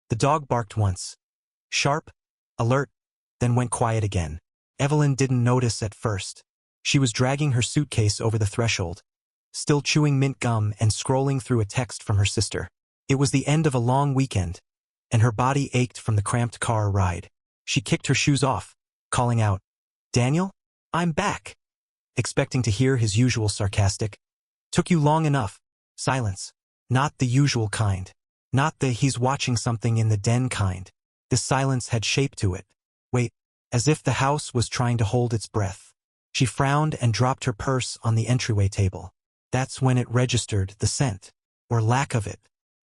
The dog barked once. Sharp, alert, then went quiet again. Evelyn didn't notice at first. She was dragging her suitcase over the threshold, still chewing mint gum and scrolling through a text from her sister. It was the end of a long weekend, and her body ached from the cramped car ride. She kicked her shoes off, calling out, "Daniel, I'm back," expecting to hear his usual sarcastic, "Took you long enough." Silence. Not the usual kind. Not the "he's watching something in the den" kind. This silence had shape to it. Wait, as if the house was trying to hold its breath. She frowned and dropped her purse on the entryway table. That's when it registered, the scent, or lack of it.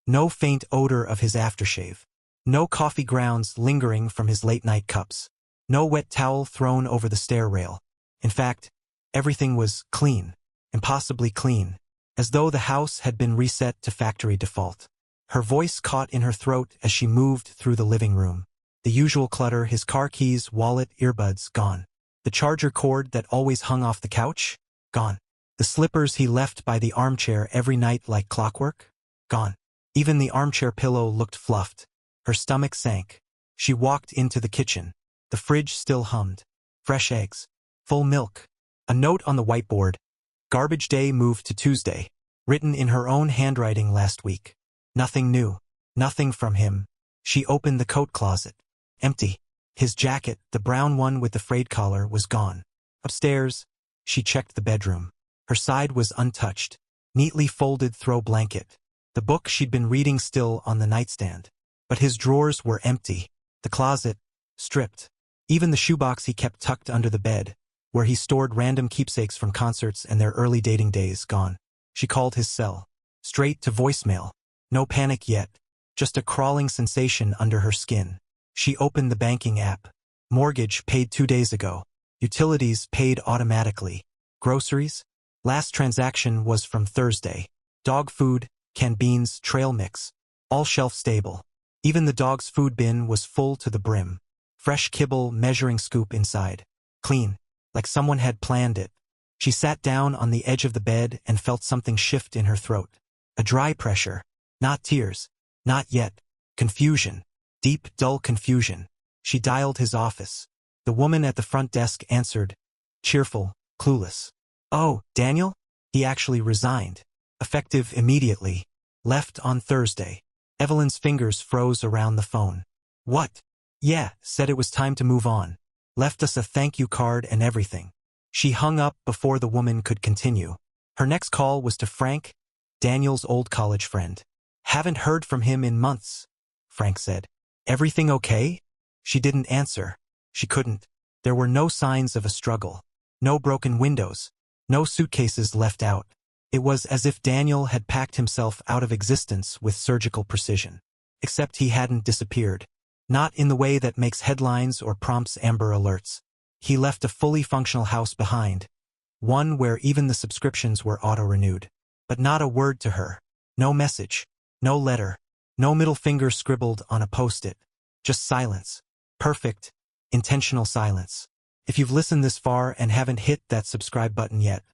No faint odor of his aftershave. No coffee grounds lingering from his late-night cups. No wet towel thrown over the stair rail. In fact, everything was clean, impossibly clean, as though the house had been reset to factory default. Her voice caught in her throat as she moved through the living room. The usual clutter, his car keys, wallet, earbuds, gone. The charger cord that always hung off the couch, gone. The slippers he left by the armchair every night like clockwork, gone. Even the armchair pillow looked fluffed. Her stomach sank. She walked into the kitchen. The fridge still hummed. Fresh eggs. Full milk. A note on the whiteboard. Garbage day moved to Tuesday. Written in her own handwriting last week. Nothing new. Nothing from him. She opened the coat closet. Empty. His jacket, the brown one with the frayed collar, was gone. Upstairs, she checked the bedroom. Her side was untouched. Neatly folded throw blanket. The book she'd been reading still on the nightstand. But his drawers were empty. The closet, stripped. Even the shoebox he kept tucked under the bed, where he stored random keepsakes from concerts and their early dating days, gone. She called his cell. Straight to voicemail. No panic yet. Just a crawling sensation under her skin. She opened the banking app. Mortgage paid 2 days ago. Utilities paid automatically. Groceries? Last transaction was from Thursday. Dog food, canned beans, trail mix. All shelf stable. Even the dog's food bin was full to the brim. Fresh kibble, measuring scoop inside. Clean. Like someone had planned it. She sat down on the edge of the bed and felt something shift in her throat. A dry pressure. Not tears. Not yet. Confusion. Deep, dull confusion. She dialed his office. The woman at the front desk answered. Cheerful, clueless. "Oh, Daniel? He actually resigned. Effective immediately. Left on Thursday." Evelyn's fingers froze around the phone. "What?" "Yeah, said it was time to move on. Left us a thank you card and everything." She hung up before the woman could continue. Her next call was to Frank, Daniel's old college friend. "Haven't heard from him in months," Frank said. "Everything okay?" She didn't answer. She couldn't. There were no signs of a struggle. No broken windows. No suitcases left out. It was as if Daniel had packed himself out of existence with surgical precision. Except he hadn't disappeared. Not in the way that makes headlines or prompts Amber Alerts. He left a fully functional house behind. One where even the subscriptions were auto-renewed. But not a word to her. No message. No letter. No middle finger scribbled on a post-it. Just silence. Perfect, intentional silence. If you've listened this far and haven't hit that subscribe button yet,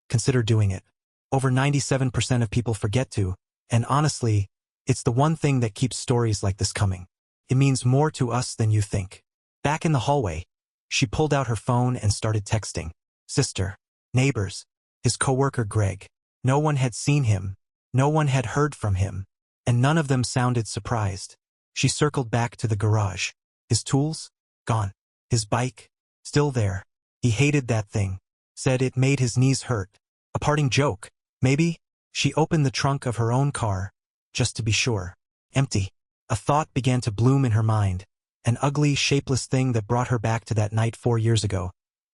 consider doing it. Over 97% of people forget to, and honestly, it's the one thing that keeps stories like this coming. It means more to us than you think. Back in the hallway, she pulled out her phone and started texting. Sister, neighbors, his coworker Greg. No one had seen him. No one had heard from him. And none of them sounded surprised. She circled back to the garage. His tools? Gone. His bike? Still there. He hated that thing. Said it made his knees hurt. A parting joke, maybe? She opened the trunk of her own car, just to be sure. Empty. A thought began to bloom in her mind. An ugly, shapeless thing that brought her back to that night 4 years ago.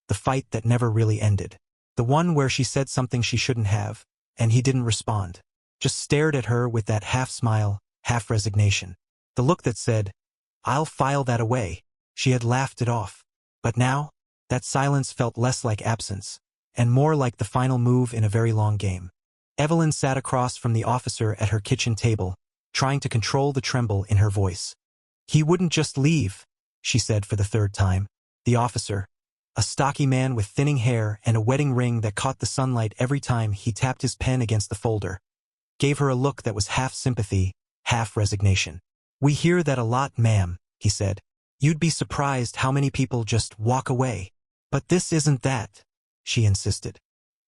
The fight that never really ended. The one where she said something she shouldn't have, and he didn't respond. Just stared at her with that half smile, half resignation. The look that said, "I'll file that away." She had laughed it off. But now, that silence felt less like absence, and more like the final move in a very long game. Evelyn sat across from the officer at her kitchen table, trying to control the tremble in her voice. "He wouldn't just leave," she said for the 3rd time. The officer, a stocky man with thinning hair and a wedding ring that caught the sunlight every time he tapped his pen against the folder, gave her a look that was half sympathy, half resignation. "We hear that a lot, ma'am," he said. "You'd be surprised how many people just walk away. But this isn't that," she insisted.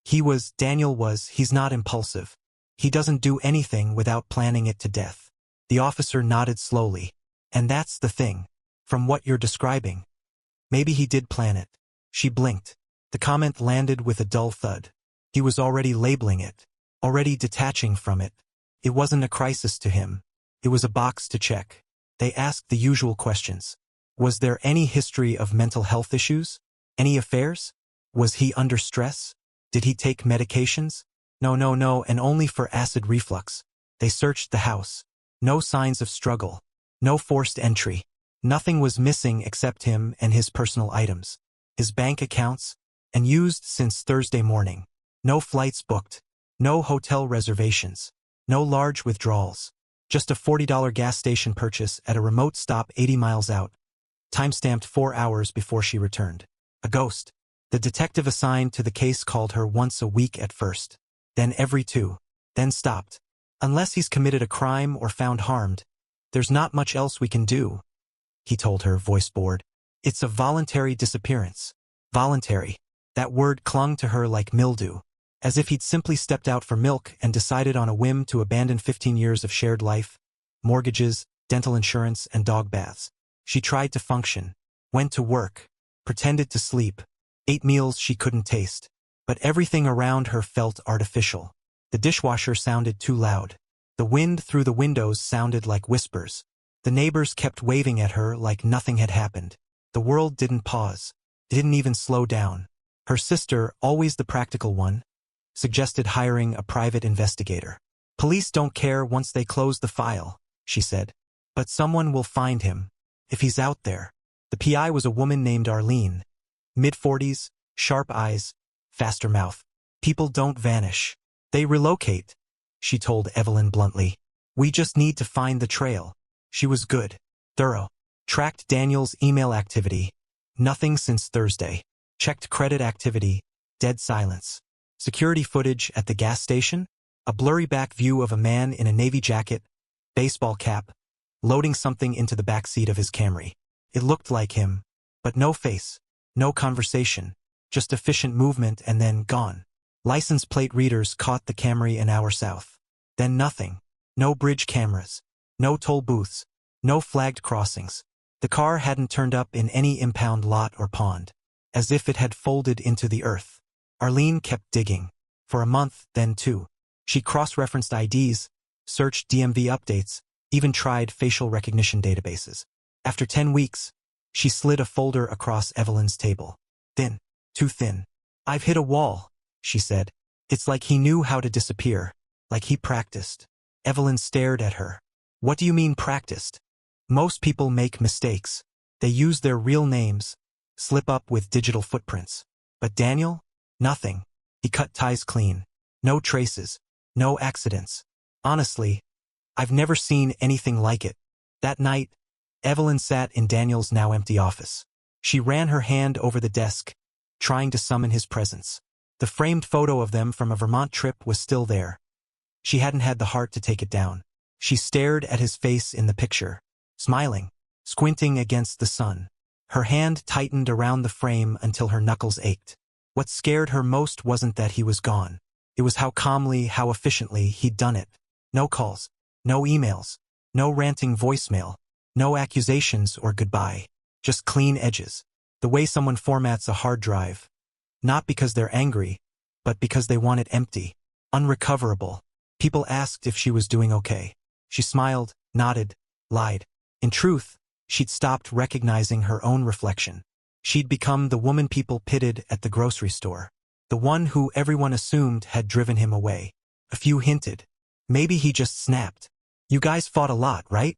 He's not impulsive. He doesn't do anything without planning it to death." The officer nodded slowly. "And that's the thing. From what you're describing. Maybe he did plan it." She blinked. The comment landed with a dull thud. He was already labeling it. Already detaching from it. It wasn't a crisis to him. It was a box to check. They asked the usual questions. Was there any history of mental health issues? Any affairs? Was he under stress? Did he take medications? No, and only for acid reflux. They searched the house. No signs of struggle. No forced entry. Nothing was missing except him and his personal items. His bank accounts, and used since Thursday morning. No flights booked. No hotel reservations. No large withdrawals. Just a $40 gas station purchase at a remote stop 80 miles out. Timestamped 4 hours before she returned. A ghost. The detective assigned to the case called her once a week at first. Then every 2. Then stopped. "Unless he's committed a crime or found harmed, there's not much else we can do," he told her, voice bored. "It's a voluntary disappearance." Voluntary. That word clung to her like mildew. As if he'd simply stepped out for milk and decided on a whim to abandon 15 years of shared life, mortgages, dental insurance, and dog baths. She tried to function. Went to work. Pretended to sleep. Ate meals she couldn't taste. But everything around her felt artificial. The dishwasher sounded too loud. The wind through the windows sounded like whispers. The neighbors kept waving at her like nothing had happened. The world didn't pause. It didn't even slow down. Her sister, always the practical one, suggested hiring a private investigator. "Police don't care once they close the file," she said. "But someone will find him. If he's out there." The PI was a woman named Arlene. Mid-40s, sharp eyes, faster mouth. "People don't vanish. They relocate," she told Evelyn bluntly. "We just need to find the trail." She was good. Thorough. Tracked Daniel's email activity. Nothing since Thursday. Checked credit activity. Dead silence. Security footage at the gas station. A blurry back view of a man in a navy jacket, baseball cap, loading something into the back seat of his Camry. It looked like him, but no face, no conversation, just efficient movement and then gone. License plate readers caught the Camry an hour south. Then nothing. No bridge cameras. No toll booths. No flagged crossings. The car hadn't turned up in any impound lot or pond. As if it had folded into the earth. Arlene kept digging. For a month, then 2. She cross-referenced IDs, searched DMV updates, even tried facial recognition databases. After 10 weeks, she slid a folder across Evelyn's table. Thin. Too thin. "I've hit a wall," she said. It's like he knew how to disappear. Like he practiced. Evelyn stared at her. "What do you mean practiced?" "Most people make mistakes. They use their real names, slip up with digital footprints. But Daniel? Nothing. He cut ties clean. No traces. No accidents. Honestly, I've never seen anything like it." That night, Evelyn sat in Daniel's now empty office. She ran her hand over the desk, trying to summon his presence. The framed photo of them from a Vermont trip was still there. She hadn't had the heart to take it down. She stared at his face in the picture, smiling, squinting against the sun. Her hand tightened around the frame until her knuckles ached. What scared her most wasn't that he was gone. It was how calmly, how efficiently he'd done it. No calls, no emails, no ranting voicemail, no accusations or goodbye. Just clean edges. The way someone formats a hard drive. Not because they're angry, but because they want it empty. Unrecoverable. People asked if she was doing okay. She smiled, nodded, lied. In truth, she'd stopped recognizing her own reflection. She'd become the woman people pitted at the grocery store. The one who everyone assumed had driven him away. A few hinted. Maybe he just snapped. "You guys fought a lot, right?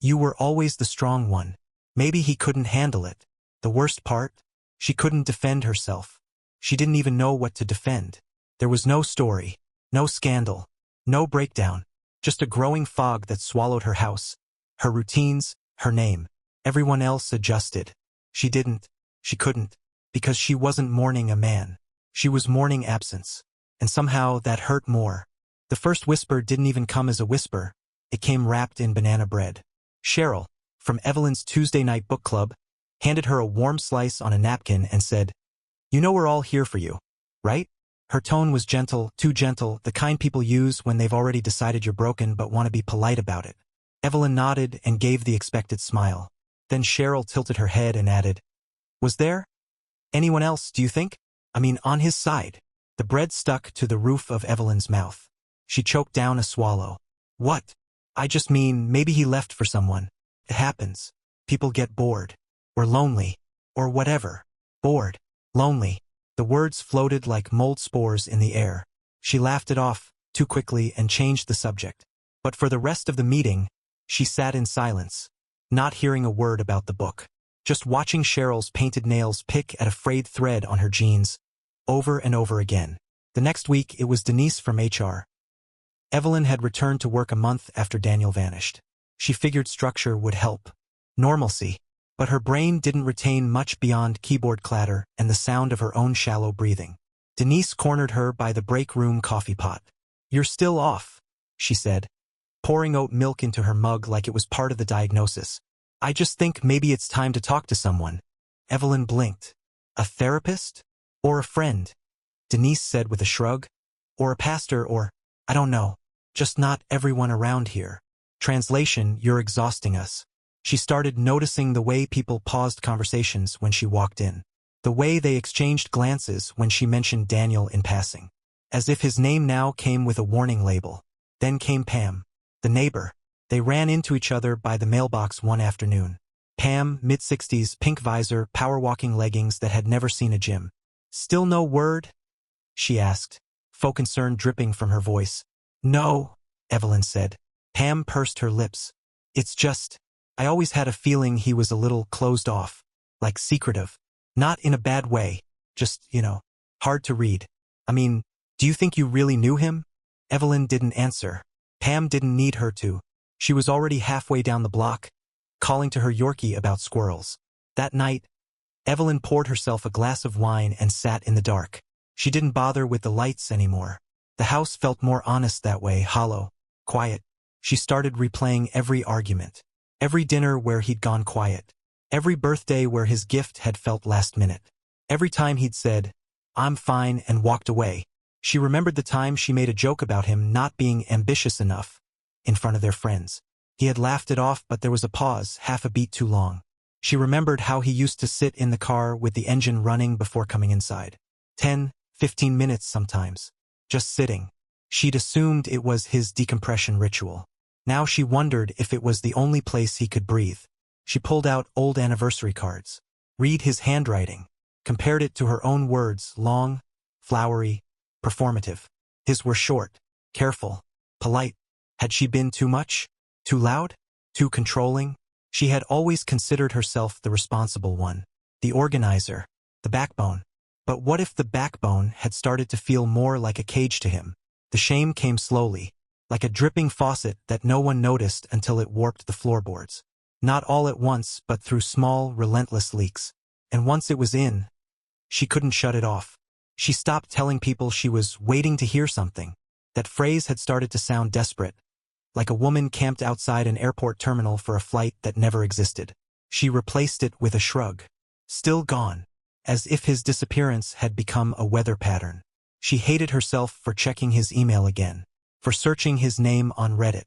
You were always the strong one." Maybe he couldn't handle it. The worst part? She couldn't defend herself. She didn't even know what to defend. There was no story, no scandal, no breakdown, just a growing fog that swallowed her house, her routines, her name. Everyone else adjusted. She didn't. She couldn't. Because she wasn't mourning a man. She was mourning absence. And somehow that hurt more. The first whisper didn't even come as a whisper. It came wrapped in banana bread. Cheryl, from Evelyn's Tuesday night book club, handed her a warm slice on a napkin and said, "You know we're all here for you, right?" Her tone was gentle, too gentle, the kind people use when they've already decided you're broken but want to be polite about it. Evelyn nodded and gave the expected smile. Then Cheryl tilted her head and added, "Was there anyone else, do you think? I mean, on his side?" The bread stuck to the roof of Evelyn's mouth. She choked down a swallow. "What? I just mean, maybe he left for someone. It happens. People get bored. Or lonely. Or whatever. Bored. Lonely." The words floated like mold spores in the air. She laughed it off, too quickly, and changed the subject. But for the rest of the meeting, she sat in silence, not hearing a word about the book, just watching Cheryl's painted nails pick at a frayed thread on her jeans, over and over again. The next week, it was Denise from HR. Evelyn had returned to work a month after Daniel vanished. She figured structure would help. Normalcy. But her brain didn't retain much beyond keyboard clatter and the sound of her own shallow breathing. Denise cornered her by the break room coffee pot. "You're still off," she said, pouring oat milk into her mug like it was part of the diagnosis. "I just think maybe it's time to talk to someone." Evelyn blinked. "A therapist? Or a friend?" Denise said with a shrug. "Or a pastor or, I don't know. Just not everyone around here." Translation, "You're exhausting us." She started noticing the way people paused conversations when she walked in. The way they exchanged glances when she mentioned Daniel in passing. As if his name now came with a warning label. Then came Pam, the neighbor. They ran into each other by the mailbox one afternoon. Pam, mid-60s, pink visor, power-walking leggings that had never seen a gym. "Still no word?" she asked, faux concern dripping from her voice. "No," Evelyn said. Pam pursed her lips. "It's just, I always had a feeling he was a little closed off, like secretive. Not in a bad way, just, hard to read. I mean, do you think you really knew him?" Evelyn didn't answer. Pam didn't need her to. She was already halfway down the block, calling to her Yorkie about squirrels. That night, Evelyn poured herself a glass of wine and sat in the dark. She didn't bother with the lights anymore. The house felt more honest that way, hollow, quiet. She started replaying every argument. Every dinner where he'd gone quiet. Every birthday where his gift had felt last minute. Every time he'd said, "I'm fine," and walked away. She remembered the time she made a joke about him not being ambitious enough in front of their friends. He had laughed it off, but there was a pause, half a beat too long. She remembered how he used to sit in the car with the engine running before coming inside. 10, 15 minutes sometimes. Just sitting. She'd assumed it was his decompression ritual. Now she wondered if it was the only place he could breathe. She pulled out old anniversary cards. Read his handwriting. Compared it to her own words, long, flowery, performative. His were short, careful, polite. Had she been too much? Too loud? Too controlling? She had always considered herself the responsible one. The organizer. The backbone. But what if the backbone had started to feel more like a cage to him? The shame came slowly. Like a dripping faucet that no one noticed until it warped the floorboards. Not all at once, but through small, relentless leaks. And once it was in, she couldn't shut it off. She stopped telling people she was waiting to hear something. That phrase had started to sound desperate, like a woman camped outside an airport terminal for a flight that never existed. She replaced it with a shrug. Still gone. As if his disappearance had become a weather pattern. She hated herself for checking his email again. For searching his name on Reddit.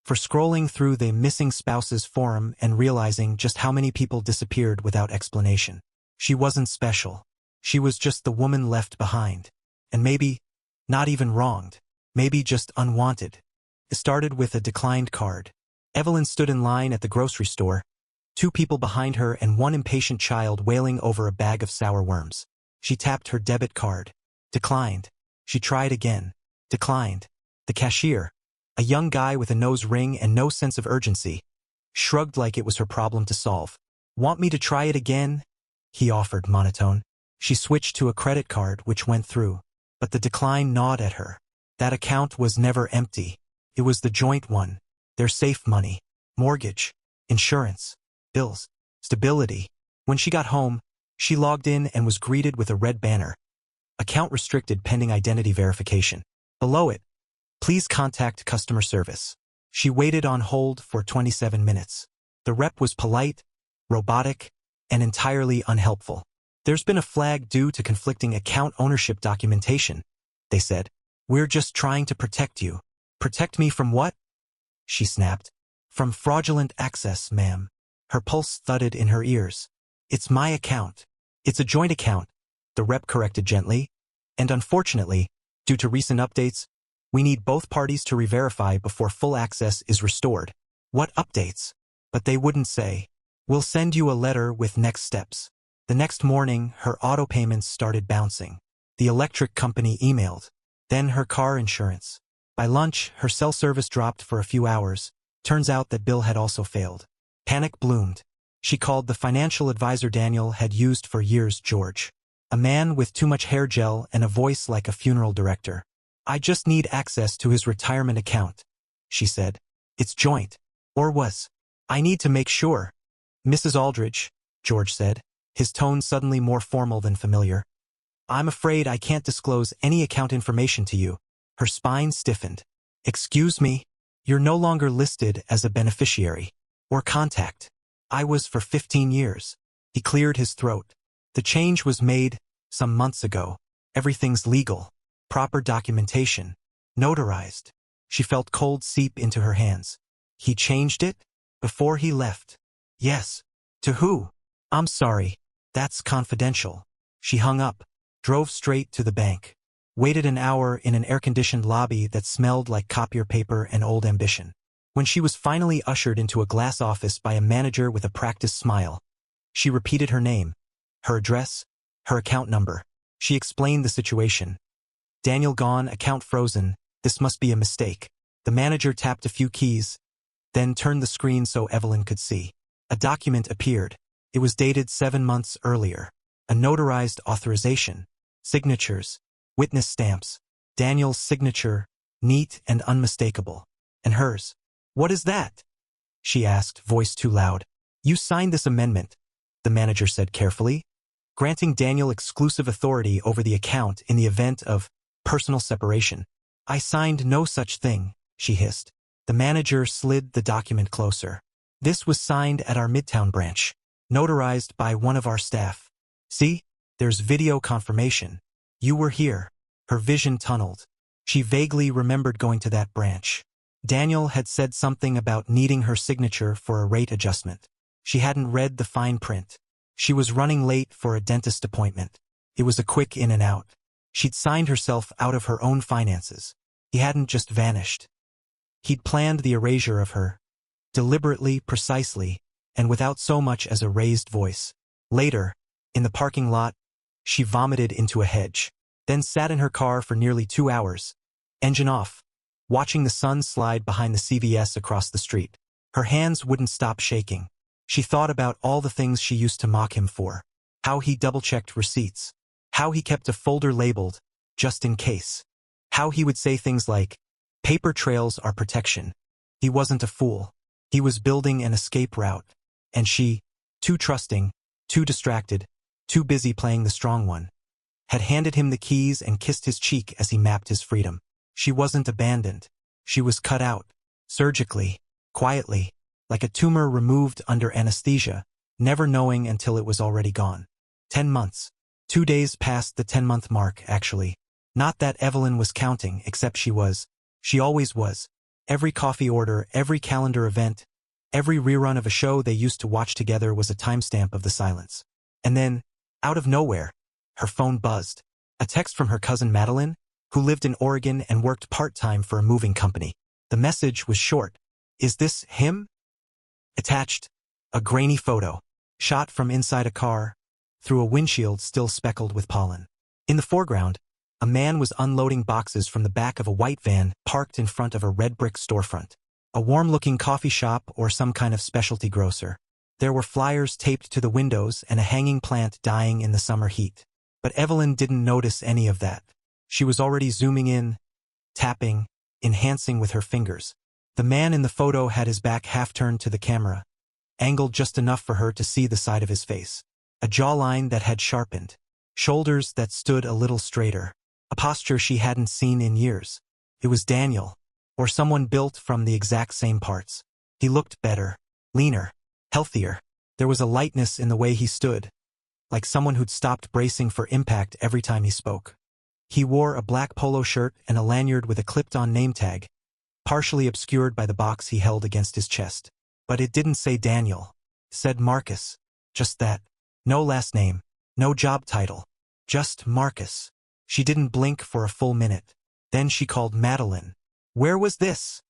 For scrolling through the Missing Spouses forum and realizing just how many people disappeared without explanation. She wasn't special. She was just the woman left behind. And maybe, not even wronged. Maybe just unwanted. It started with a declined card. Evelyn stood in line at the grocery store. 2 people behind her and 1 impatient child wailing over a bag of sour worms. She tapped her debit card. Declined. She tried again. Declined. The cashier, a young guy with a nose ring and no sense of urgency, shrugged like it was her problem to solve. "Want me to try it again?" he offered, monotone. She switched to a credit card, which went through. But the decline gnawed at her. That account was never empty. It was the joint one. Their safe money. Mortgage. Insurance. Bills. Stability. When she got home, she logged in and was greeted with a red banner. Account restricted pending identity verification. Below it, "Please contact customer service." She waited on hold for 27 minutes. The rep was polite, robotic, and entirely unhelpful. There's been a flag due to conflicting account ownership documentation, they said. We're just trying to protect you. Protect me from what? She snapped. From fraudulent access, ma'am. Her pulse thudded in her ears. It's my account. It's a joint account, the rep corrected gently. And unfortunately, due to recent updates, we need both parties to re-verify before full access is restored. What updates? But they wouldn't say. We'll send you a letter with next steps. The next morning, her auto payments started bouncing. The electric company emailed. Then her car insurance. By lunch, her cell service dropped for a few hours. Turns out that bill had also failed. Panic bloomed. She called the financial advisor Daniel had used for years, George. A man with too much hair gel and a voice like a funeral director. I just need access to his retirement account, she said. It's joint. Or was. I need to make sure. Mrs. Aldridge, George said, his tone suddenly more formal than familiar. I'm afraid I can't disclose any account information to you. Her spine stiffened. Excuse me? You're no longer listed as a beneficiary. Or contact. I was for 15 years. He cleared his throat. The change was made some months ago. Everything's legal. Proper documentation. Notarized. She felt cold seep into her hands. He changed it? Before he left? Yes. To who? I'm sorry. That's confidential. She hung up, drove straight to the bank, waited an hour in an air-conditioned lobby that smelled like copier paper and old ambition. When she was finally ushered into a glass office by a manager with a practiced smile, she repeated her name, her address, her account number. She explained the situation. Daniel gone, account frozen. This must be a mistake. The manager tapped a few keys, then turned the screen so Evelyn could see. A document appeared. It was dated 7 months earlier. A notarized authorization. Signatures. Witness stamps. Daniel's signature, neat and unmistakable. And hers. What is that? She asked, voice too loud. You signed this amendment, the manager said carefully, granting Daniel exclusive authority over the account in the event of personal separation. I signed no such thing, she hissed. The manager slid the document closer. This was signed at our Midtown branch, notarized by one of our staff. See, there's video confirmation. You were here. Her vision tunneled. She vaguely remembered going to that branch. Daniel had said something about needing her signature for a rate adjustment. She hadn't read the fine print. She was running late for a dentist appointment. It was a quick in and out. She'd signed herself out of her own finances. He hadn't just vanished. He'd planned the erasure of her, deliberately, precisely, and without so much as a raised voice. Later, in the parking lot, she vomited into a hedge, then sat in her car for nearly 2 hours, engine off, watching the sun slide behind the CVS across the street. Her hands wouldn't stop shaking. She thought about all the things she used to mock him for. How he double-checked receipts. How he kept a folder labeled, just in case. How he would say things like, paper trails are protection. He wasn't a fool. He was building an escape route. And she, too trusting, too distracted, too busy playing the strong one, had handed him the keys and kissed his cheek as he mapped his freedom. She wasn't abandoned. She was cut out, surgically, quietly, like a tumor removed under anesthesia, never knowing until it was already gone. 10 months. 2 days past the 10-month mark, actually. Not that Evelyn was counting, except she was. She always was. Every coffee order, every calendar event, every rerun of a show they used to watch together was a timestamp of the silence. And then, out of nowhere, her phone buzzed. A text from her cousin Madeline, who lived in Oregon and worked part-time for a moving company. The message was short. Is this him? Attached, a grainy photo, shot from inside a car, through a windshield still speckled with pollen. In the foreground, a man was unloading boxes from the back of a white van parked in front of a red brick storefront. A warm-looking coffee shop or some kind of specialty grocer. There were flyers taped to the windows and a hanging plant dying in the summer heat. But Evelyn didn't notice any of that. She was already zooming in, tapping, enhancing with her fingers. The man in the photo had his back half-turned to the camera, angled just enough for her to see the side of his face. A jawline that had sharpened, shoulders that stood a little straighter, a posture she hadn't seen in years. It was Daniel, or someone built from the exact same parts. He looked better, leaner, healthier. There was a lightness in the way he stood, like someone who'd stopped bracing for impact every time he spoke. He wore a black polo shirt and a lanyard with a clipped-on name tag, partially obscured by the box he held against his chest. But it didn't say Daniel. It said Marcus. Just that. No last name. No job title. Just Marcus. She didn't blink for a full minute. Then she called Madeline. "Where was this?"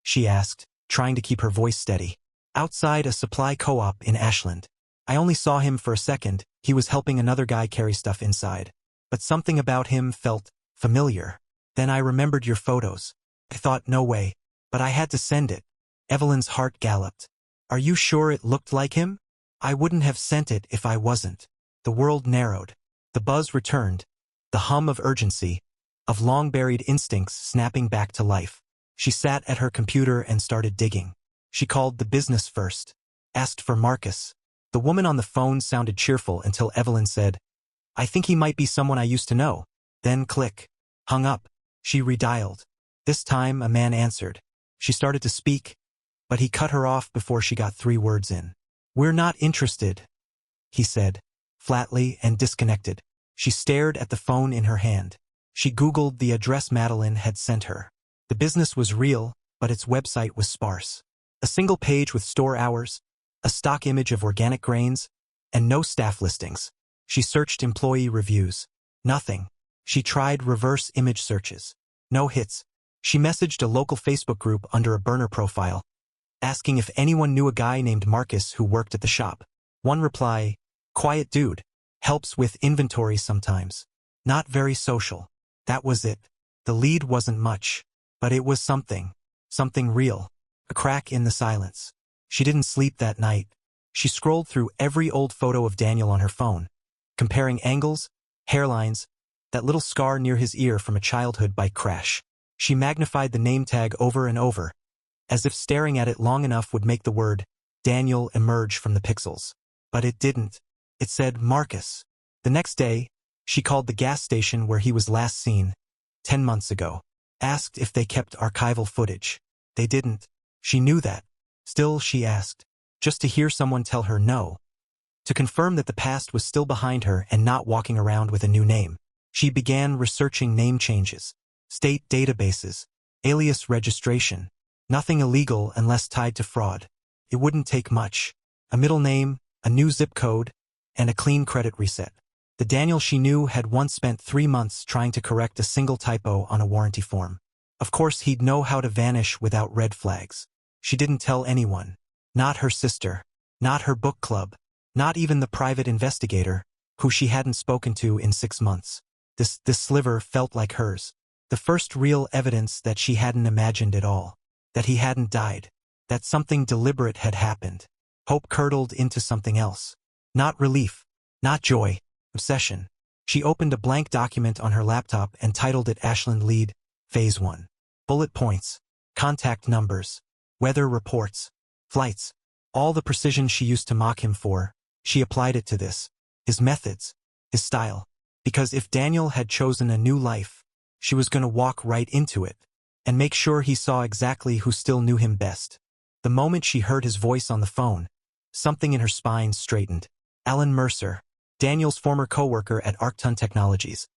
she asked, trying to keep her voice steady. "Outside a supply co-op in Ashland. I only saw him for a second. He was helping another guy carry stuff inside. But something about him felt familiar. Then I remembered your photos. I thought, no way. But I had to send it." Evelyn's heart galloped. "Are you sure it looked like him?" "I wouldn't have sent it if I wasn't." The world narrowed. The buzz returned. The hum of urgency, of long-buried instincts snapping back to life. She sat at her computer and started digging. She called the business first. Asked for Marcus. The woman on the phone sounded cheerful until Evelyn said, "I think he might be someone I used to know." Then click. Hung up. She redialed. This time a man answered. She started to speak, but he cut her off before she got 3 words in. "We're not interested," he said, flatly and disconnected. She stared at the phone in her hand. She Googled the address Madeline had sent her. The business was real, but its website was sparse. A single page with store hours, a stock image of organic grains, and no staff listings. She searched employee reviews. Nothing. She tried reverse image searches. No hits. She messaged a local Facebook group under a burner profile, asking if anyone knew a guy named Marcus who worked at the shop. One reply, "Quiet dude. Helps with inventory sometimes. Not very social." That was it. The lead wasn't much, but it was something. Something real. A crack in the silence. She didn't sleep that night. She scrolled through every old photo of Daniel on her phone, comparing angles, hairlines, that little scar near his ear from a childhood bike crash. She magnified the name tag over and over, as if staring at it long enough would make the word Daniel emerge from the pixels. But it didn't. It said Marcus. The next day, she called the gas station where he was last seen, 10 months ago. Asked if they kept archival footage. They didn't. She knew that. Still, she asked, just to hear someone tell her no. To confirm that the past was still behind her and not walking around with a new name. She began researching name changes, state databases, alias registration. Nothing illegal unless tied to fraud. It wouldn't take much. A middle name, a new zip code, and a clean credit reset. The Daniel she knew had once spent 3 months trying to correct a single typo on a warranty form. Of course, he'd know how to vanish without red flags. She didn't tell anyone. Not her sister. Not her book club. Not even the private investigator, who she hadn't spoken to in 6 months. This sliver felt like hers. The first real evidence that she hadn't imagined it all. That he hadn't died. That something deliberate had happened. Hope curdled into something else. Not relief. Not joy. Obsession. She opened a blank document on her laptop and titled it Ashland Lead, Phase 1. Bullet points. Contact numbers. Weather reports. Flights. All the precision she used to mock him for, she applied it to this. His methods. His style. Because if Daniel had chosen a new life, she was going to walk right into it, and make sure he saw exactly who still knew him best. The moment she heard his voice on the phone, something in her spine straightened. Alan Mercer, Daniel's former co-worker at Arcton Technologies.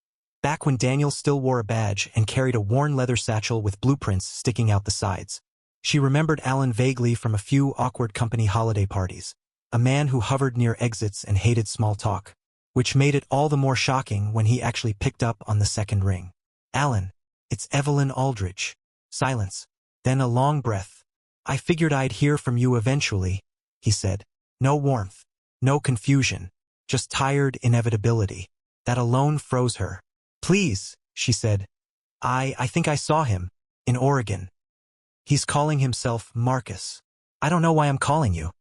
Back when Daniel still wore a badge and carried a worn leather satchel with blueprints sticking out the sides. She remembered Alan vaguely from a few awkward company holiday parties. A man who hovered near exits and hated small talk, which made it all the more shocking when he actually picked up on the second ring. "Alan, it's Evelyn Aldridge." Silence. Then a long breath. "I figured I'd hear from you eventually," he said. No warmth. No confusion. Just tired inevitability. That alone froze her. "Please," she said. I think I saw him. In Oregon. He's calling himself Marcus. I don't know why I'm calling you.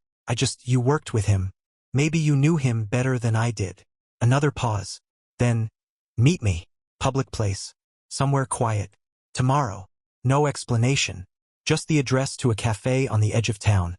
You worked with him. Maybe you knew him better than I did." Another pause. Then, "Meet me. Public place. Somewhere quiet. Tomorrow." No explanation. Just the address to a cafe on the edge of town.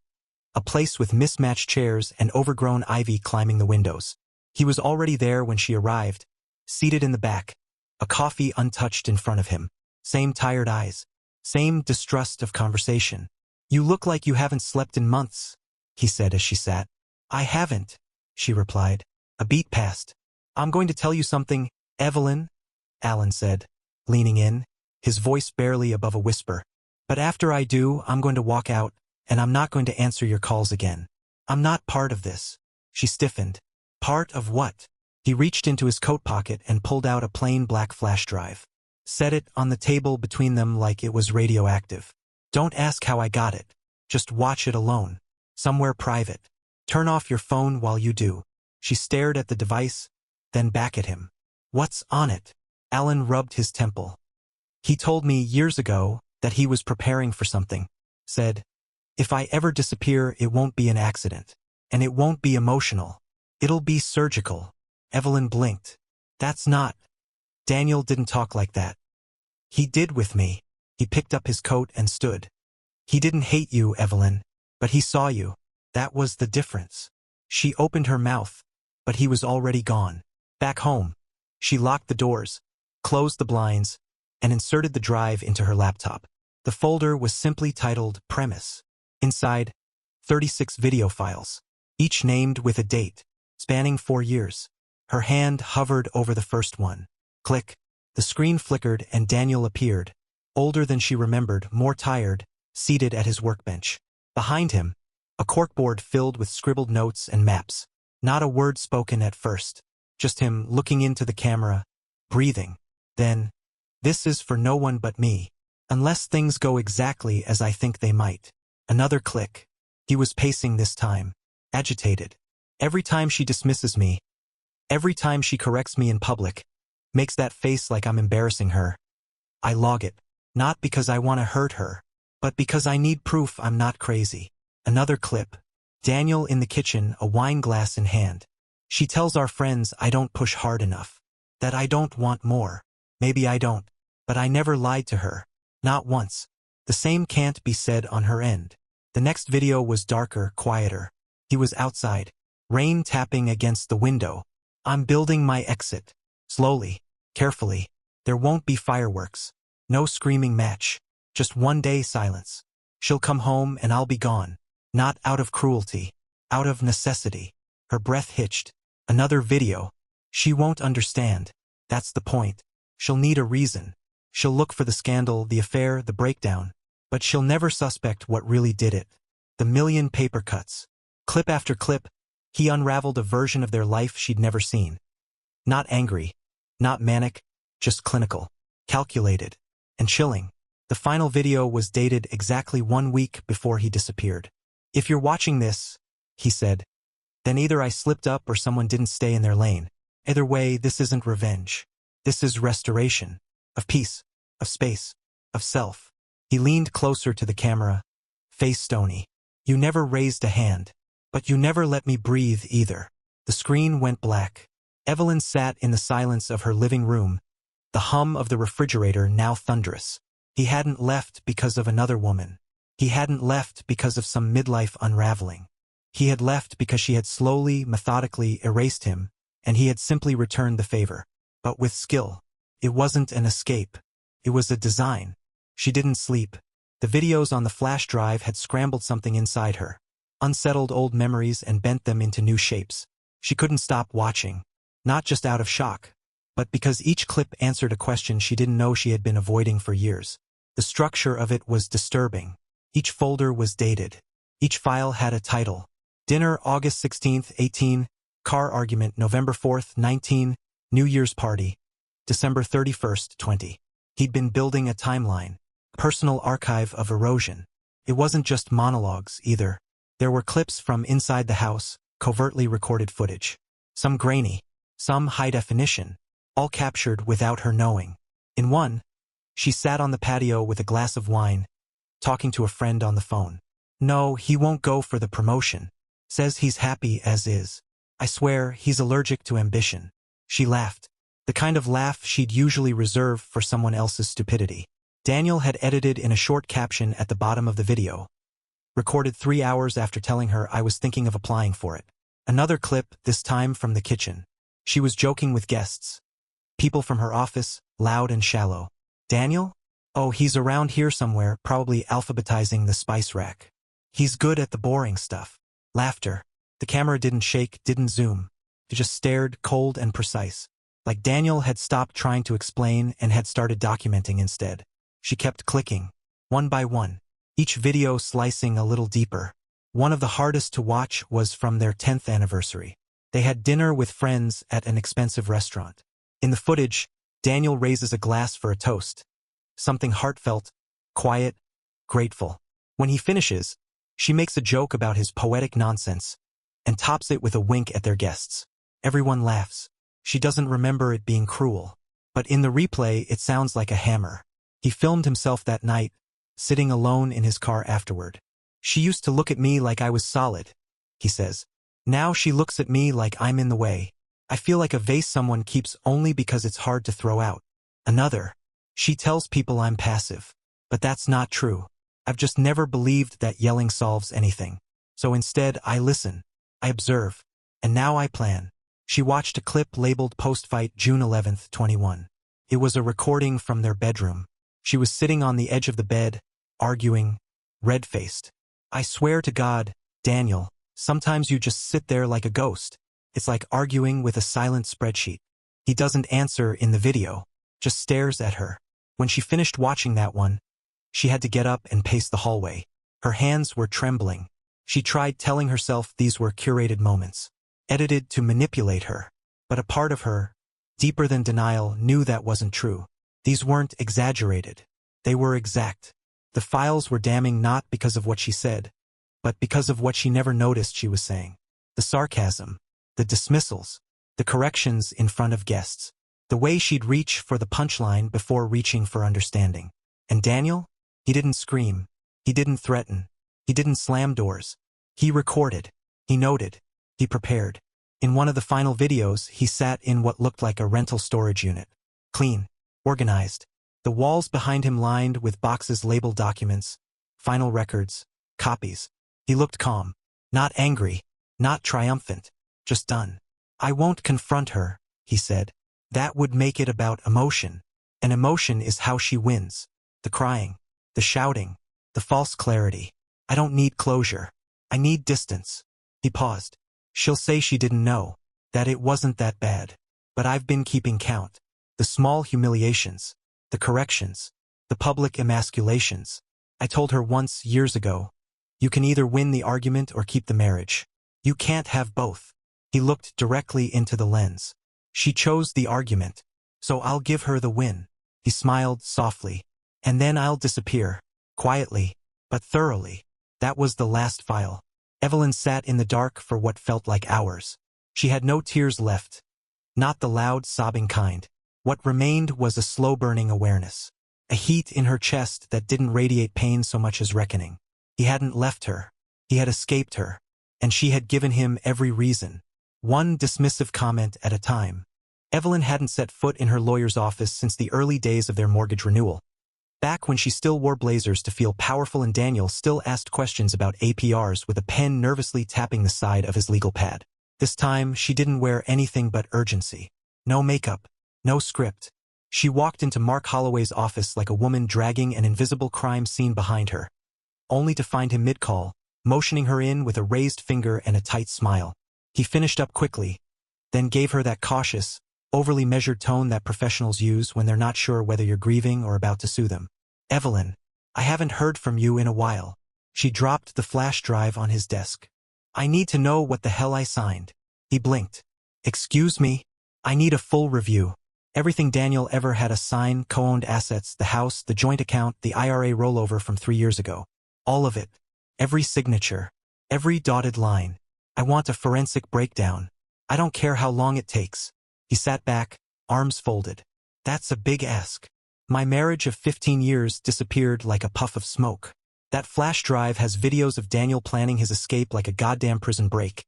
A place with mismatched chairs and overgrown ivy climbing the windows. He was already there when she arrived, seated in the back, a coffee untouched in front of him. Same tired eyes. Same distrust of conversation. "You look like you haven't slept in months." he said as she sat. I haven't, she replied. A beat passed. I'm going to tell you something, Evelyn, Alan said, leaning in, his voice barely above a whisper. But after I do, I'm going to walk out, and I'm not going to answer your calls again. I'm not part of this. She stiffened. Part of what? He reached into his coat pocket and pulled out a plain black flash drive. Set it on the table between them like it was radioactive. Don't ask how I got it. Just watch it alone. Somewhere private. Turn off your phone while you do. She stared at the device, then back at him. What's on it? Alan rubbed his temple. He told me years ago that he was preparing for something. Said, if I ever disappear, it won't be an accident. And it won't be emotional. It'll be surgical. Evelyn blinked. That's not. Daniel didn't talk like that. He did with me. He picked up his coat and stood. He didn't hate you, Evelyn, but he saw you. That was the difference. She opened her mouth, but he was already gone. Back home, she locked the doors, closed the blinds, and inserted the drive into her laptop. The folder was simply titled Premise. Inside, 36 video files, each named with a date, spanning 4 years. Her hand hovered over the first one. Click. The screen flickered and Daniel appeared, older than she remembered, more tired, seated at his workbench. Behind him, a corkboard filled with scribbled notes and maps. Not a word spoken at first, just him looking into the camera, breathing. Then, this is for no one but me, unless things go exactly as I think they might. Another click. He was pacing this time, agitated. Every time she dismisses me, every time she corrects me in public, makes that face like I'm embarrassing her, I log it, not because I want to hurt her, but because I need proof I'm not crazy. Another clip. Daniel in the kitchen, a wine glass in hand. She tells our friends I don't push hard enough, that I don't want more. Maybe I don't, but I never lied to her. Not once. The same can't be said on her end. The next video was darker, quieter. He was outside, rain tapping against the window. I'm building my exit. Slowly, carefully. There won't be fireworks. No screaming match. Just 1 day silence. She'll come home and I'll be gone. Not out of cruelty. Out of necessity. Her breath hitched. Another video. She won't understand. That's the point. She'll need a reason. She'll look for the scandal, the affair, the breakdown. But she'll never suspect what really did it. The million paper cuts. Clip after clip, he unraveled a version of their life she'd never seen. Not angry. Not manic. Just clinical. Calculated. And chilling. The final video was dated exactly 1 week before he disappeared. If you're watching this, he said, then either I slipped up or someone didn't stay in their lane. Either way, this isn't revenge. This is restoration. Of peace. Of space. Of self. He leaned closer to the camera, face stony. You never raised a hand. But you never let me breathe either. The screen went black. Evelyn sat in the silence of her living room, the hum of the refrigerator now thunderous. He hadn't left because of another woman. He hadn't left because of some midlife unraveling. He had left because she had slowly, methodically erased him, and he had simply returned the favor. But with skill. It wasn't an escape. It was a design. She didn't sleep. The videos on the flash drive had scrambled something inside her, unsettled old memories and bent them into new shapes. She couldn't stop watching, not just out of shock, but because each clip answered a question she didn't know she had been avoiding for years. The structure of it was disturbing. Each folder was dated. Each file had a title. Dinner August 16th, 18, car argument November 4th, 19, New Year's party, December 31st, 20. He'd been building a timeline, personal archive of erosion. It wasn't just monologues either. There were clips from inside the house, covertly recorded footage. Some grainy, some high definition, all captured without her knowing. In one, she sat on the patio with a glass of wine, talking to a friend on the phone. No, he won't go for the promotion. Says he's happy as is. I swear he's allergic to ambition. She laughed. The kind of laugh she'd usually reserve for someone else's stupidity. Daniel had edited in a short caption at the bottom of the video. Recorded 3 hours after telling her I was thinking of applying for it. Another clip, this time from the kitchen. She was joking with guests. People from her office, loud and shallow. Daniel? Oh, he's around here somewhere, probably alphabetizing the spice rack. He's good at the boring stuff. Laughter. The camera didn't shake, didn't zoom. It just stared, cold and precise. Like Daniel had stopped trying to explain and had started documenting instead. She kept clicking, one by one, each video slicing a little deeper. One of the hardest to watch was from their 10th anniversary. They had dinner with friends at an expensive restaurant. In the footage, Daniel raises a glass for a toast. Something heartfelt, quiet, grateful. When he finishes, she makes a joke about his poetic nonsense and tops it with a wink at their guests. Everyone laughs. She doesn't remember it being cruel. But in the replay, it sounds like a hammer. He filmed himself that night, sitting alone in his car afterward. She used to look at me like I was solid, he says. Now she looks at me like I'm in the way. I feel like a vase someone keeps only because it's hard to throw out. Another. She tells people I'm passive. But that's not true. I've just never believed that yelling solves anything. So instead, I listen. I observe. And now I plan. She watched a clip labeled Post-Fight June 11, 21. It was a recording from their bedroom. She was sitting on the edge of the bed, arguing, red-faced. I swear to God, Daniel, sometimes you just sit there like a ghost. It's like arguing with a silent spreadsheet. He doesn't answer in the video, just stares at her. When she finished watching that one, she had to get up and pace the hallway. Her hands were trembling. She tried telling herself these were curated moments, edited to manipulate her. But a part of her, deeper than denial, knew that wasn't true. These weren't exaggerated. They were exact. The files were damning not because of what she said, but because of what she never noticed she was saying. The sarcasm, the dismissals, the corrections in front of guests, the way she'd reach for the punchline before reaching for understanding. And Daniel? He didn't scream. He didn't threaten. He didn't slam doors. He recorded. He noted. He prepared. In one of the final videos, he sat in what looked like a rental storage unit. Clean. Organized. The walls behind him lined with boxes labeled documents, final records, copies. He looked calm. Not angry. Not triumphant. Just done. I won't confront her, he said. That would make it about emotion. And emotion is how she wins. The crying. The shouting. The false clarity. I don't need closure. I need distance. He paused. She'll say she didn't know. That it wasn't that bad. But I've been keeping count. The small humiliations. The corrections. The public emasculations. I told her once, years ago, you can either win the argument or keep the marriage. You can't have both. He looked directly into the lens. She chose the argument. So I'll give her the win. He smiled softly. And then I'll disappear. Quietly, but thoroughly. That was the last file. Evelyn sat in the dark for what felt like hours. She had no tears left. Not the loud, sobbing kind. What remained was a slow-burning awareness. A heat in her chest that didn't radiate pain so much as reckoning. He hadn't left her. He had escaped her. And she had given him every reason. One dismissive comment at a time. Evelyn hadn't set foot in her lawyer's office since the early days of their mortgage renewal. Back when she still wore blazers to feel powerful and Daniel still asked questions about APRs with a pen nervously tapping the side of his legal pad. This time, she didn't wear anything but urgency. No makeup. No script. She walked into Mark Holloway's office like a woman dragging an invisible crime scene behind her, only to find him mid-call, motioning her in with a raised finger and a tight smile. He finished up quickly, then gave her that cautious, overly measured tone that professionals use when they're not sure whether you're grieving or about to sue them. Evelyn, I haven't heard from you in a while. She dropped the flash drive on his desk. I need to know what the hell I signed. He blinked. Excuse me? I need a full review. Everything Daniel ever had to sign, co-owned assets, the house, the joint account, the IRA rollover from 3 years ago. All of it. Every signature. Every dotted line. I want a forensic breakdown. I don't care how long it takes. He sat back, arms folded. That's a big ask. My marriage of 15 years disappeared like a puff of smoke. That flash drive has videos of Daniel planning his escape like a goddamn prison break.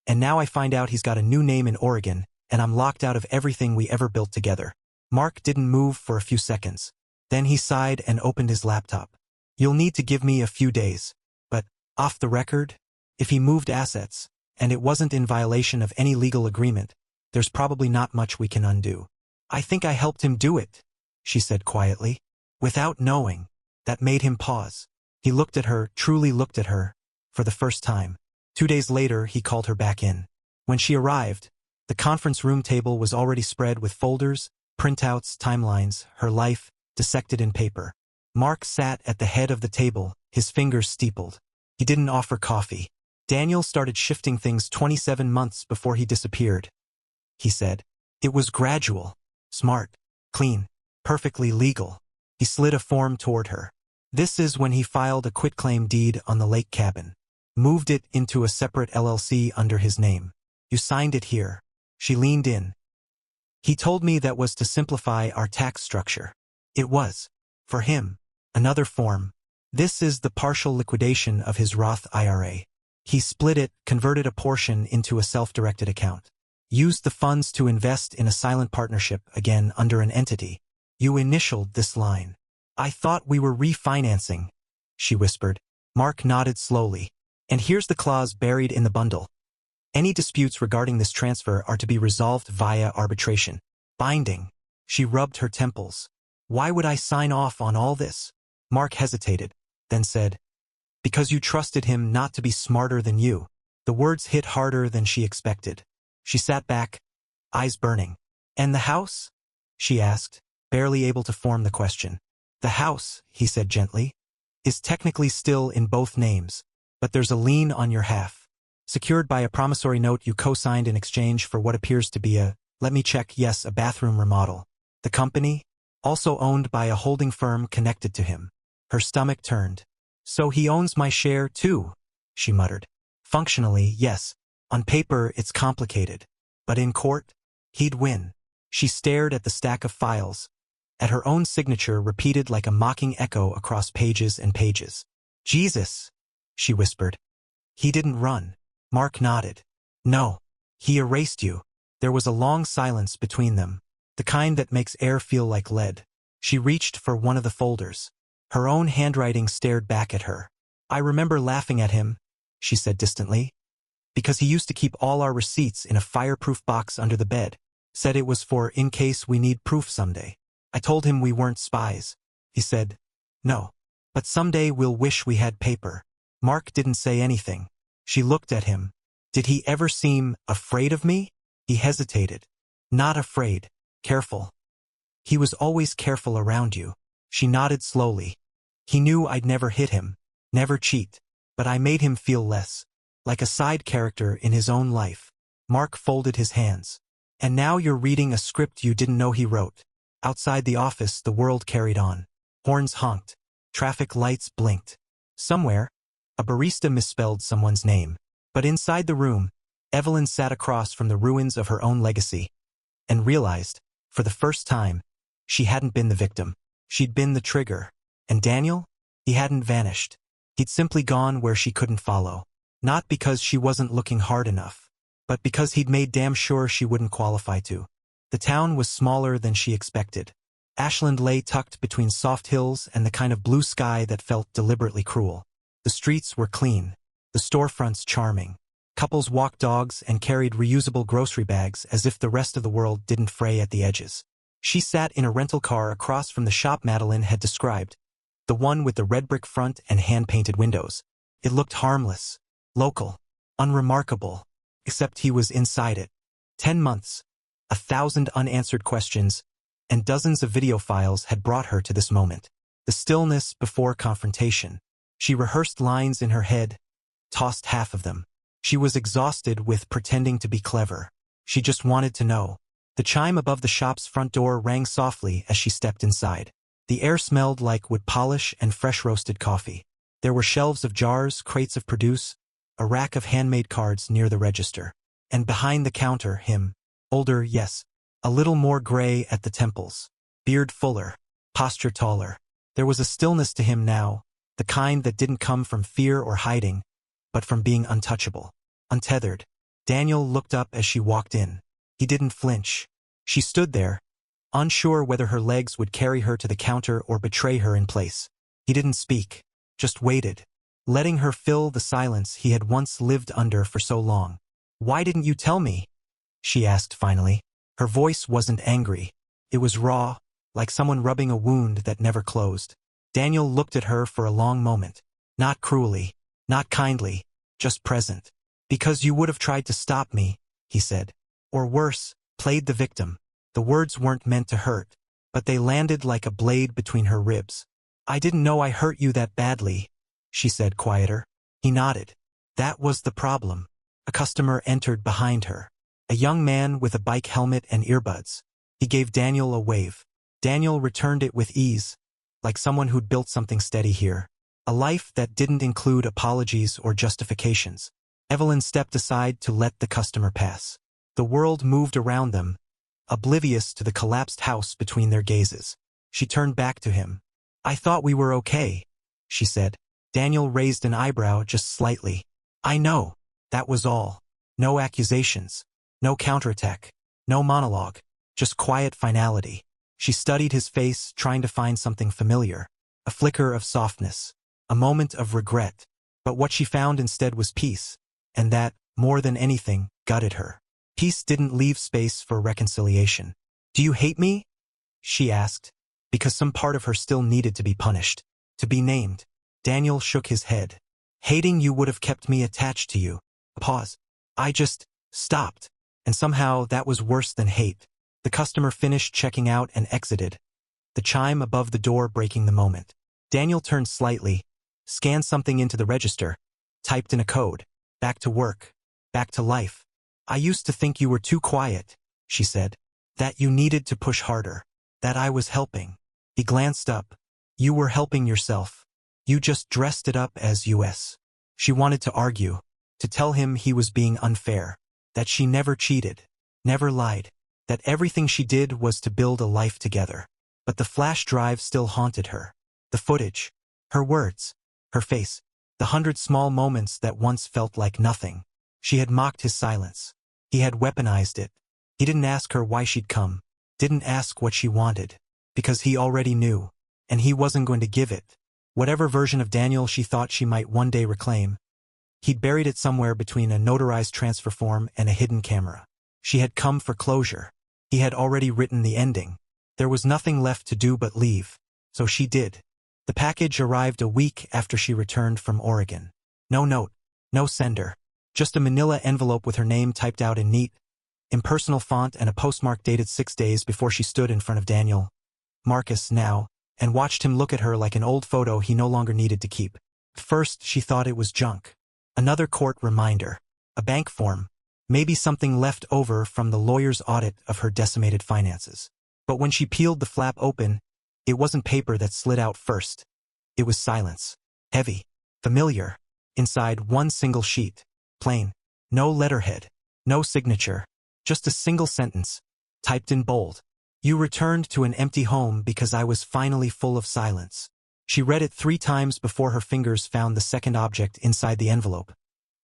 And now I find out he's got a new name in Oregon, and I'm locked out of everything we ever built together. Mark didn't move for a few seconds. Then he sighed and opened his laptop. You'll need to give me a few days. But, off the record, if he moved assets, and it wasn't in violation of any legal agreement, there's probably not much we can undo. I think I helped him do it, she said quietly. Without knowing. That made him pause. He looked at her, truly looked at her, for the first time. 2 days later, he called her back in. When she arrived, the conference room table was already spread with folders, printouts, timelines, her life, dissected in paper. Mark sat at the head of the table, his fingers steepled. He didn't offer coffee. Daniel started shifting things 27 months before he disappeared, he said. It was gradual, smart, clean, perfectly legal. He slid a form toward her. This is when he filed a quitclaim deed on the lake cabin. Moved it into a separate LLC under his name. You signed it here. She leaned in. He told me that was to simplify our tax structure. It was. For him. Another form. This is the partial liquidation of his Roth IRA. He split it, converted a portion into a self-directed account. Used the funds to invest in a silent partnership, again under an entity. You initialed this line. I thought we were refinancing, she whispered. Mark nodded slowly. And here's the clause buried in the bundle. Any disputes regarding this transfer are to be resolved via arbitration. Binding. She rubbed her temples. Why would I sign off on all this? Mark hesitated, then said, because you trusted him not to be smarter than you. The words hit harder than she expected. She sat back, eyes burning. And the house? She asked, barely able to form the question. The house, he said gently, is technically still in both names, but there's a lien on your half, secured by a promissory note you co-signed in exchange for what appears to be a, let me check, yes, a bathroom remodel. The company, also owned by a holding firm connected to him. Her stomach turned. So he owns my share too, she muttered. Functionally, yes. On paper, it's complicated. But in court, he'd win. She stared at the stack of files, at her own signature repeated like a mocking echo across pages and pages. Jesus, she whispered. He didn't run. Mark nodded. No. He erased you. There was a long silence between them, the kind that makes air feel like lead. She reached for one of the folders. Her own handwriting stared back at her. I remember laughing at him, she said distantly, because he used to keep all our receipts in a fireproof box under the bed. Said it was for in case we need proof someday. I told him we weren't spies. He said, no. But someday we'll wish we had paper. Mark didn't say anything. She looked at him. Did he ever seem afraid of me? He hesitated. Not afraid. Careful. He was always careful around you. She nodded slowly. He knew I'd never hit him, never cheat, but I made him feel less, like a side character in his own life. Mark folded his hands. And now you're reading a script you didn't know he wrote. Outside the office, the world carried on. Horns honked. Traffic lights blinked. Somewhere, a barista misspelled someone's name. But inside the room, Evelyn sat across from the ruins of her own legacy and realized, for the first time, she hadn't been the victim. She'd been the trigger. And Daniel? He hadn't vanished. He'd simply gone where she couldn't follow. Not because she wasn't looking hard enough, but because he'd made damn sure she wouldn't qualify to. The town was smaller than she expected. Ashland lay tucked between soft hills and the kind of blue sky that felt deliberately cruel. The streets were clean, the storefronts charming. Couples walked dogs and carried reusable grocery bags as if the rest of the world didn't fray at the edges. She sat in a rental car across from the shop Madeline had described, the one with the red brick front and hand-painted windows. It looked harmless, local, unremarkable, except he was inside it. 10 months, 1,000 unanswered questions, and dozens of video files had brought her to this moment. The stillness before confrontation. She rehearsed lines in her head, tossed half of them. She was exhausted with pretending to be clever. She just wanted to know. The chime above the shop's front door rang softly as she stepped inside. The air smelled like wood polish and fresh roasted coffee. There were shelves of jars, crates of produce, a rack of handmade cards near the register. And behind the counter, him. Older, yes. A little more gray at the temples. Beard fuller. Posture taller. There was a stillness to him now, the kind that didn't come from fear or hiding, but from being untouchable. Untethered. Daniel looked up as she walked in. He didn't flinch. She stood there, unsure whether her legs would carry her to the counter or betray her in place. He didn't speak, just waited, letting her fill the silence he had once lived under for so long. Why didn't you tell me? She asked finally. Her voice wasn't angry. It was raw, like someone rubbing a wound that never closed. Daniel looked at her for a long moment. Not cruelly, not kindly, just present. Because you would have tried to stop me, he said. Or worse, played the victim. The words weren't meant to hurt, but they landed like a blade between her ribs. I didn't know I hurt you that badly, she said quieter. He nodded. That was the problem. A customer entered behind her. A young man with a bike helmet and earbuds. He gave Daniel a wave. Daniel returned it with ease, like someone who'd built something steady here. A life that didn't include apologies or justifications. Evelyn stepped aside to let the customer pass. The world moved around them, oblivious to the collapsed house between their gazes. She turned back to him. I thought we were okay, she said. Daniel raised an eyebrow just slightly. I know. That was all. No accusations. No counterattack. No monologue. Just quiet finality. She studied his face, trying to find something familiar. A flicker of softness. A moment of regret. But what she found instead was peace. And that, more than anything, gutted her. Peace didn't leave space for reconciliation. Do you hate me? She asked, because some part of her still needed to be punished, to be named. Daniel shook his head. Hating you would have kept me attached to you. A pause. I just stopped. And somehow that was worse than hate. The customer finished checking out and exited, the chime above the door breaking the moment. Daniel turned slightly, scanned something into the register, typed in a code. Back to work. Back to life. I used to think you were too quiet, she said. That you needed to push harder. That I was helping. He glanced up. You were helping yourself. You just dressed it up as US. She wanted to argue, to tell him he was being unfair, that she never cheated, never lied, that everything she did was to build a life together. But the flash drive still haunted her. The footage, her words, her face, the 100 small moments that once felt like nothing. She had mocked his silence. He had weaponized it. He didn't ask her why she'd come, didn't ask what she wanted, because he already knew, and he wasn't going to give it. Whatever version of Daniel she thought she might one day reclaim, he'd buried it somewhere between a notarized transfer form and a hidden camera. She had come for closure. He had already written the ending. There was nothing left to do but leave, so she did. The package arrived a week after she returned from Oregon. No note, no sender, just a manila envelope with her name typed out in neat, impersonal font and a postmark dated 6 days before she stood in front of Daniel, Marcus now, and watched him look at her like an old photo he no longer needed to keep. At first she thought it was junk. Another court reminder. A bank form. Maybe something left over from the lawyer's audit of her decimated finances. But when she peeled the flap open, it wasn't paper that slid out first. It was silence. Heavy. Familiar. Inside one single sheet. Plain. No letterhead. No signature. Just a single sentence. Typed in bold. You returned to an empty home because I was finally full of silence. She read it 3 times before her fingers found the second object inside the envelope.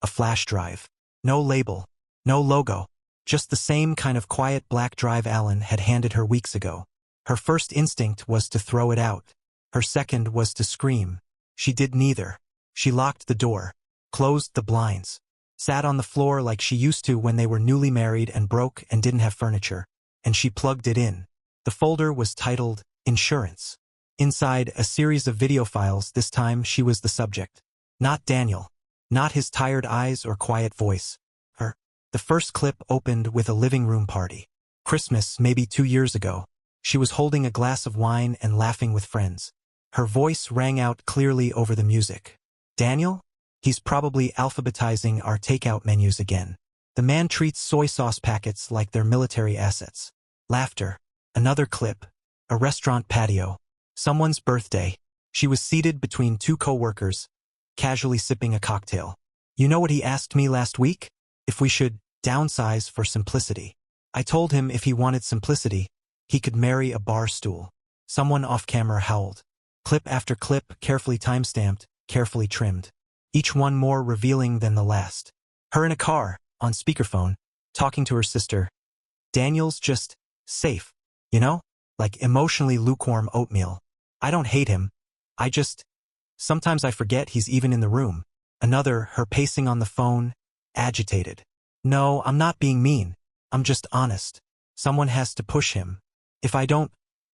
A flash drive. No label. No logo. Just the same kind of quiet black drive Alan had handed her weeks ago. Her first instinct was to throw it out. Her second was to scream. She did neither. She locked the door, closed the blinds, sat on the floor like she used to when they were newly married and broke and didn't have furniture, and she plugged it in. The folder was titled Insurance. Inside, a series of video files. This time she was the subject. Not Daniel. Not his tired eyes or quiet voice. Her. The first clip opened with a living room party. Christmas, maybe 2 years ago. She was holding a glass of wine and laughing with friends. Her voice rang out clearly over the music. Daniel? He's probably alphabetizing our takeout menus again. The man treats soy sauce packets like they're military assets. Laughter. Another clip. A restaurant patio. Someone's birthday. She was seated between 2 coworkers, casually sipping a cocktail. You know what he asked me last week? If we should downsize for simplicity. I told him if he wanted simplicity, he could marry a bar stool. Someone off-camera howled. Clip after clip, carefully time-stamped, carefully trimmed. Each one more revealing than the last. Her in a car, on speakerphone, talking to her sister. Daniel's just safe, you know? Like emotionally lukewarm oatmeal. I don't hate him. Sometimes I forget he's even in the room. Another, her pacing on the phone, agitated. No, I'm not being mean. I'm just honest. Someone has to push him. If I don't,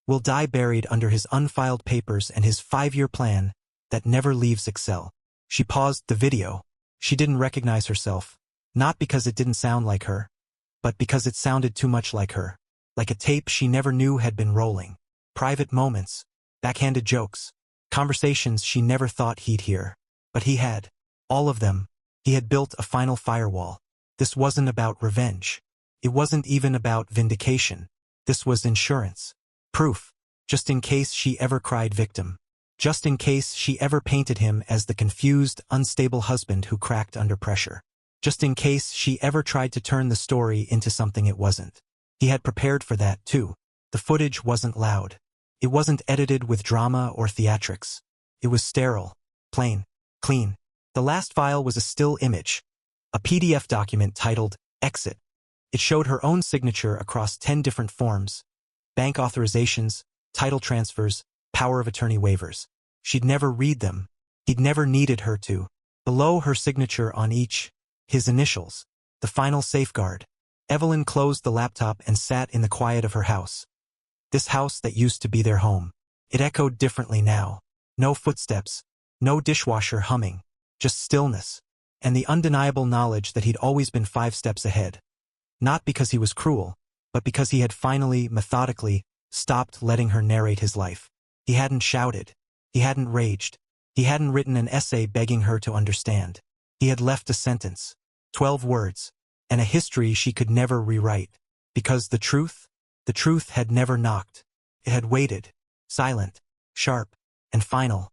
we'll die buried under his unfiled papers and his 5-year plan that never leaves Excel. She paused the video. She didn't recognize herself. Not because it didn't sound like her, but because it sounded too much like her. Like a tape she never knew had been rolling. Private moments, backhanded jokes, conversations she never thought he'd hear. But he had. All of them. He had built a final firewall. This wasn't about revenge. It wasn't even about vindication. This was insurance. Proof. Just in case she ever cried victim. Just in case she ever painted him as the confused, unstable husband who cracked under pressure. Just in case she ever tried to turn the story into something it wasn't. He had prepared for that, too. The footage wasn't loud. It wasn't edited with drama or theatrics. It was sterile, plain, clean. The last file was a still image, a PDF document titled Exit. It showed her own signature across 10 different forms, bank authorizations, title transfers, power of attorney waivers. She'd never read them. He'd never needed her to. Below her signature on each, his initials, the final safeguard. Evelyn closed the laptop and sat in the quiet of her house. This house that used to be their home. It echoed differently now. No footsteps, no dishwasher humming, just stillness, and the undeniable knowledge that he'd always been 5 steps ahead. Not because he was cruel, but because he had finally, methodically, stopped letting her narrate his life. He hadn't shouted. He hadn't raged. He hadn't written an essay begging her to understand. He had left a sentence, 12 words, and a history she could never rewrite. Because the truth had never knocked. It had waited, silent, sharp, and final.